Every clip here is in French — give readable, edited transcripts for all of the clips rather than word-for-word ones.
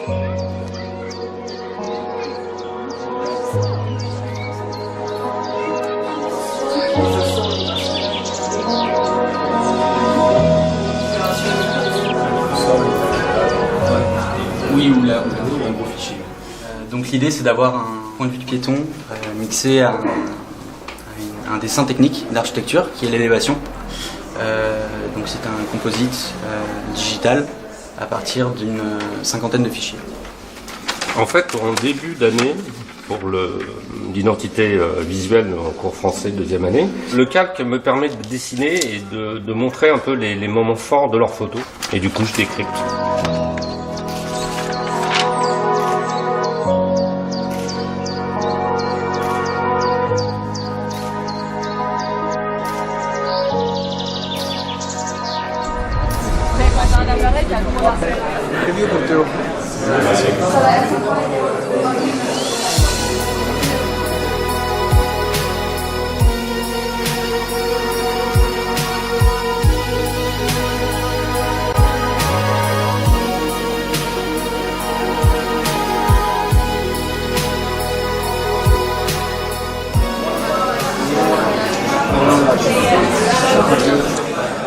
Oui, ou là, un gros fichier. Donc l'idée c'est d'avoir un point de vue de piéton mixé à un dessin technique d'architecture qui est l'élévation. Donc c'est un composite digital à partir d'une cinquantaine de fichiers. En fait, en début d'année, pour l'identité visuelle en cours français de deuxième année, le calque me permet de dessiner et de montrer un peu les moments forts de leurs photos. Et du coup, je décrypte.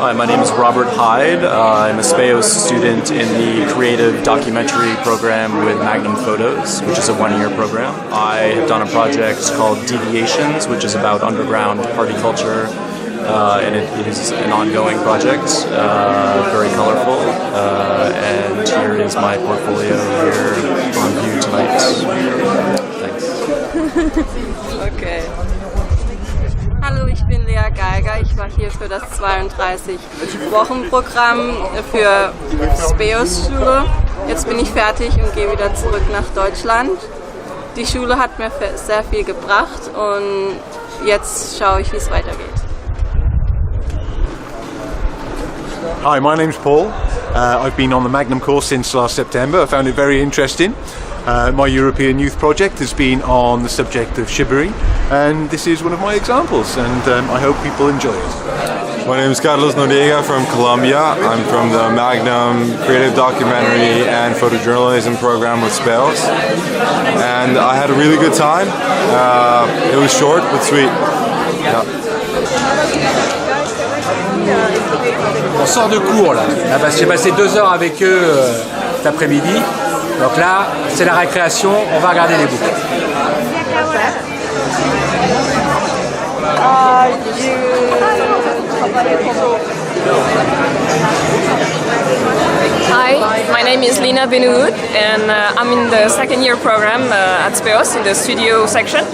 Hi, my name is Robert Hyde. I'm a SPEOS student in the Creative Documentary program with Magnum Photos, which is a one-year program. I have done a project called Deviations, which is about underground party culture, and it is an ongoing project, very colorful, and here is my portfolio here on view tonight. Thanks. Okay. Hallo, ich bin Lea Geiger. Ich war hier für das 32-Wochen-Programm für SPEOS-Schule. Jetzt bin ich fertig und gehe wieder zurück nach Deutschland. Die Schule hat mir sehr viel gebracht und jetzt schaue ich, wie es weitergeht. Hi, my name's Paul. I've been on the Magnum course since last September. I found it very interesting. My European Youth Project has been on the subject of shibari, and this is one of my examples, and I hope people enjoy it. My name is Carlos Noriega from Colombia. I'm from the Magnum Creative Documentary and Photojournalism program with SPEOS, and I had a really good time. It was short but sweet. Yeah. On sort de cours là, parce que j'ai passé 2 heures avec eux cet après-midi. Donc là, c'est la récréation, on va regarder les boucles. Hi, my name is Lina Benoud and I'm in the second year program at SPEOS in the studio section.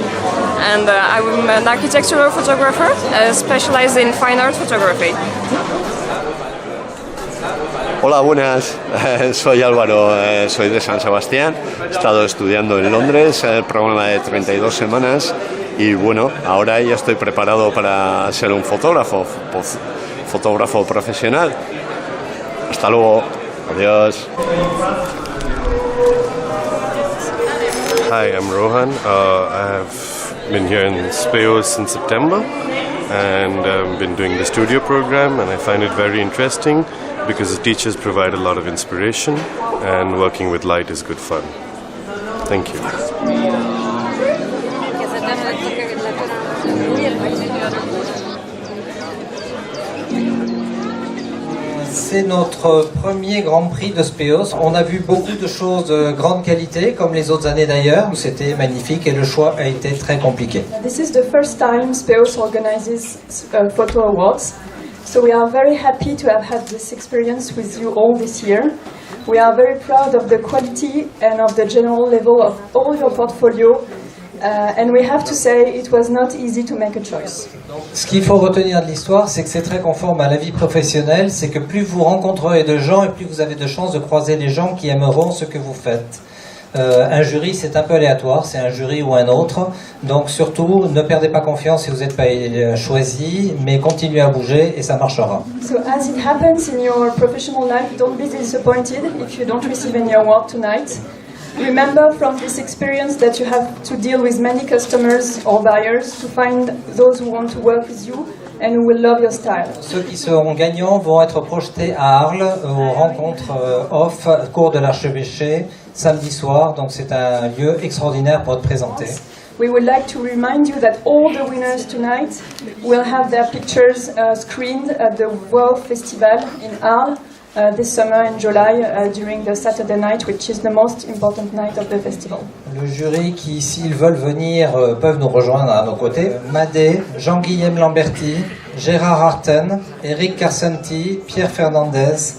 And I'm an architectural photographer specialized in fine art photography. Hola, buenas. Soy Álvaro, soy de San Sebastián. He estado estudiando en Londres el programa de 32 semanas y bueno, ahora ya estoy preparado para ser un fotógrafo profesional. Hasta luego. Adiós. Hi, I'm Rohan. I have been here in SPEOS since September and been doing the studio program, and I find it very interesting because the teachers provide a lot of inspiration and working with light is good fun. Thank you. C'est notre premier Grand Prix de SPEOS. On a vu beaucoup de choses de grande qualité, comme les autres années d'ailleurs. C'était magnifique et le choix a été très compliqué. This is the first time SPEOS organizes photo awards. So we are very happy to have had this experience with you all this year. We are very proud of the quality and of the general level of all your portfolio. And we have to say it was not easy to make a choice. Ce qu'il faut retenir de l'histoire, c'est que c'est très conforme à la vie professionnelle. C'est que plus vous rencontrerez de gens et plus vous avez de chances de croiser les gens qui aimeront ce que vous faites. Un jury, c'est un peu aléatoire, c'est un jury ou un autre. Donc surtout, ne perdez pas confiance si vous n'êtes pas choisi, mais continuez à bouger et ça marchera. So as it happens in your professional life, don't be disappointed if you don't receive any award tonight. Remember from this experience that you have to deal with many customers or buyers to find those who want to work with you. and we will love your style. Ceux qui seront gagnants vont être projetés à Arles aux rencontres off cours de l'archevêché samedi soir. Donc c'est un lieu extraordinaire pour être présenté. We would like to remind you that all the winners tonight will have their pictures screened at the World Festival in Arles this summer in July during the Saturday night, which is the most important night of the festival. Le jury qui, s'ils veulent venir, peuvent nous rejoindre à nos côtés. Madé, Jean-Guillaume Lamberti, Gérard Arten, Eric Carcenti, Pierre Fernandez,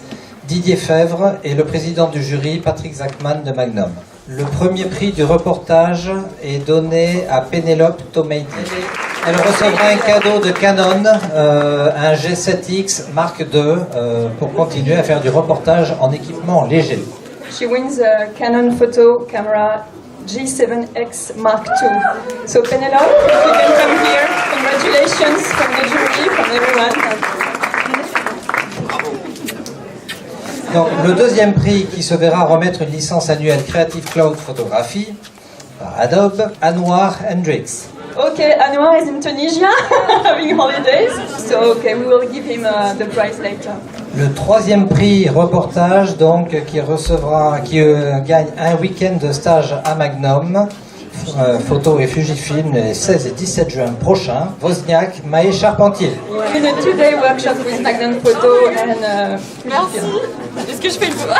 Didier Fèvre et le président du jury, Patrick Zachman de Magnum. Le premier prix du reportage est donné à Pénélope Tomeidi. Elle recevra un cadeau de Canon, un G7X Mark II, pour continuer à faire du reportage en équipement léger. She wins a Canon photo camera G7X Mark II. So Penelope, if you can come here, congratulations from the jury, from everyone. Donc, le deuxième prix qui se verra remettre une licence annuelle Creative Cloud Photographie par Adobe, Anwar Hendricks. Okay, Anwar is in Tunisia having holidays, so okay, we will give him the prize later. Le troisième prix reportage, donc, qui gagne un week-end de stage à Magnum, photo et Fujifilm, les 16 et 17 juin prochains, Wozniak, Maë Charpentier. In a 2-day workshop with Magnum Photo and Fujifilm. Est-ce que je fais le tour?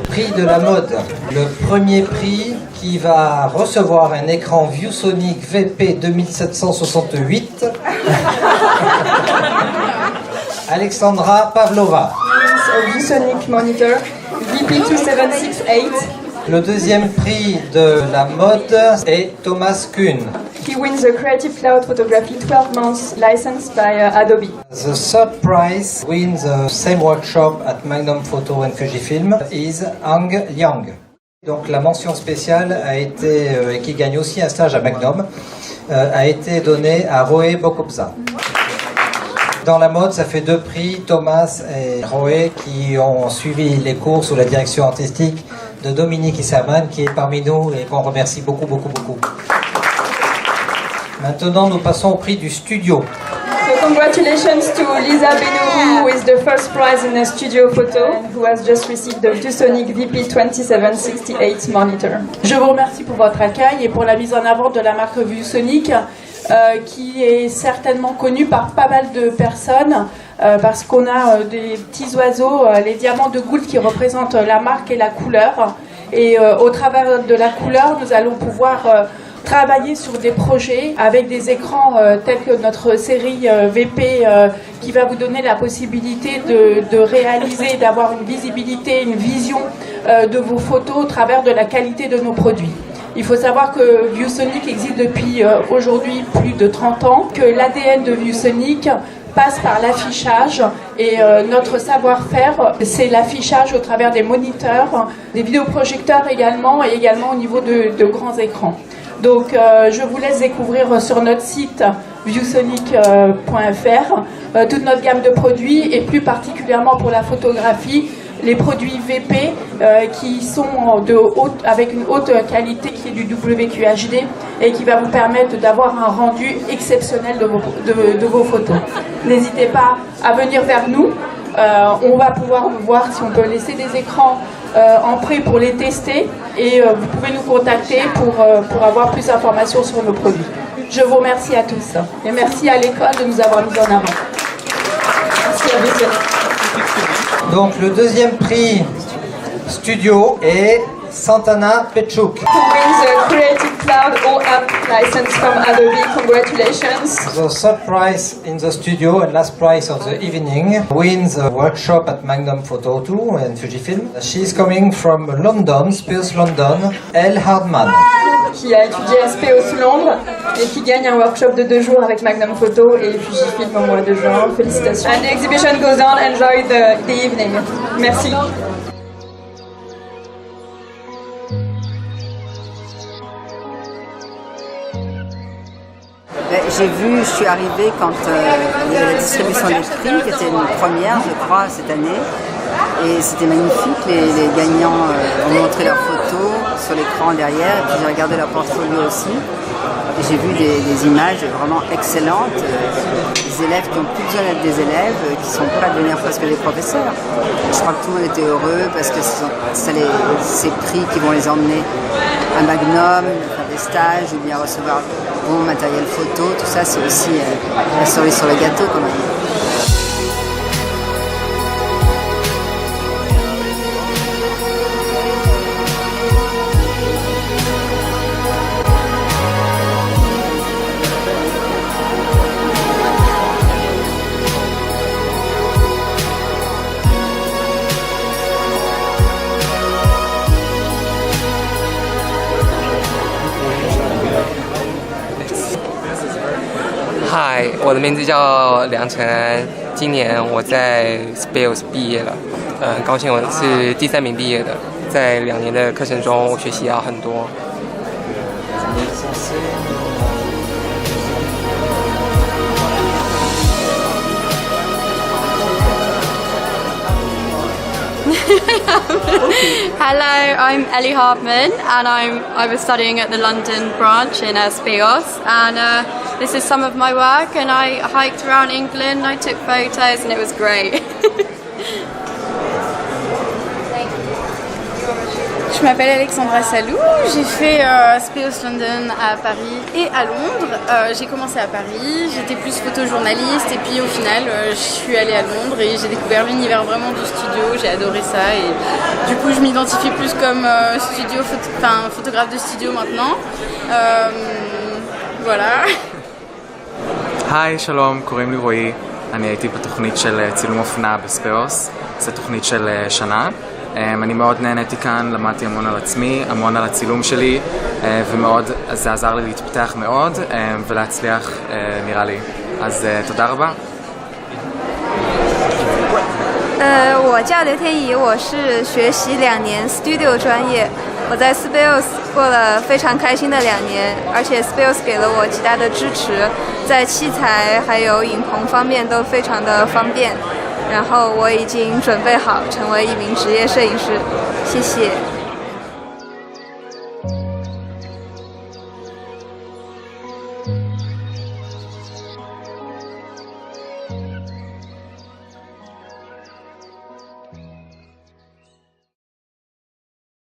Prix de la mode. Le premier prix qui va recevoir un écran ViewSonic VP 2768. Alexandra Pavlova. A ViewSonic monitor VP2768. Le deuxième prix de la mode est Thomas Kuhn. He wins a Creative Cloud Photography 12 months license by Adobe. The third prize wins the same workshop at Magnum Photo and Fujifilm is Ang Yang. Donc la mention spéciale a été, et qui gagne aussi un stage à Magnum, a été donnée à Roé Bokobza. Dans la mode, ça fait 2 prix, Thomas et Roé, qui ont suivi les cours sous la direction artistique de Dominique Isserman, qui est parmi nous et qu'on remercie beaucoup, beaucoup, beaucoup. Maintenant, nous passons au prix du studio. So congratulations to Lisa Benourou, who is the first prize in a studio photo, and who has just received the ViewSonic VP2768 monitor. Je vous remercie pour votre accueil et pour la mise en avant de la marque ViewSonic, qui est certainement connue par pas mal de personnes, parce qu'on a des petits oiseaux, les diamants de Gould, qui représentent la marque et la couleur. Et au travers de la couleur, nous allons pouvoir travailler sur des projets avec des écrans tels que notre série VP qui va vous donner la possibilité de réaliser, d'avoir une visibilité, une vision de vos photos au travers de la qualité de nos produits. Il faut savoir que ViewSonic existe depuis aujourd'hui plus de 30 ans, que l'ADN de ViewSonic passe par l'affichage et notre savoir-faire, c'est l'affichage au travers des moniteurs, des vidéoprojecteurs également et également au niveau de grands écrans. Donc je vous laisse découvrir sur notre site viewsonic.fr toute notre gamme de produits et plus particulièrement pour la photographie, les produits VP qui sont avec une haute qualité qui est du WQHD et qui va vous permettre d'avoir un rendu exceptionnel de vos photos. N'hésitez pas à venir vers nous. On va pouvoir voir si on peut laisser des écrans en prêt pour les tester et vous pouvez nous contacter pour avoir plus d'informations sur nos produits. Je vous remercie à tous et merci à l'école de nous avoir mis en avant. Merci à vous. Donc le deuxième prix studio est Santana Pechuk. Who wins a Creative Cloud All-App license from Adobe. Congratulations. The third prize in the studio and last prize of the evening wins a workshop at Magnum Photo 2 and Fujifilm. She is coming from London, Speos London, Elle Hardman. Qui a étudié à Speos Londres et qui gagne un workshop de 2 jours avec Magnum Photo et Fujifilm au mois de juin. Félicitations. And the exhibition goes on. Enjoy the evening. Merci. Je suis arrivée quand il y avait la distribution des prix, qui était une première, je crois, cette année. Et c'était magnifique, les gagnants ont montré leurs photos sur l'écran derrière, et puis j'ai regardé leur portfolio aussi. Et j'ai vu des images vraiment excellentes, des élèves qui n'ont plus besoin d'être des élèves, qui sont prêts à devenir presque des professeurs. Je crois que tout le monde était heureux parce que c'est ces prix qui vont les emmener à Magnum, faire des stages ou bien recevoir bon matériel photo, tout ça c'est aussi la cerise sur le gâteau quand même. Hi， 我的名字叫梁承安，今年我在 Speos 毕业了，高兴我是第3名毕业的，在2年的课程中，我学习到很多。Hello, I'm Ellie Hartman and I was studying at the London branch in Speos, and this is some of my work, and I hiked around England, I took photos and it was great. Je m'appelle Alexandra Salou, j'ai fait Speos London à Paris et à Londres. J'ai commencé à Paris, j'étais plus photojournaliste et puis au final je suis allée à Londres et j'ai découvert l'univers vraiment du studio, j'ai adoré ça et du coup je m'identifie plus comme photographe de studio maintenant. Voilà. היי, שלום, קוראים לי רועי. אני הייתי בתוכנית של צילום אופנה בספאוס, זו תוכנית של שנה. אני מאוד נהניתי כאן, למדתי המון על עצמי, המון על הצילום שלי, ומאוד, זה עזר לי להתפתח מאוד ולהצליח נראה לי. אז תודה רבה. 我叫刘天怡，我是学习2年 Studio 专业。我在 Speos 过了非常开心的2年，而且 Speos 给了我极大的支持，在器材还有影棚方面都非常的方便。然后我已经准备好成为一名职业摄影师，谢谢。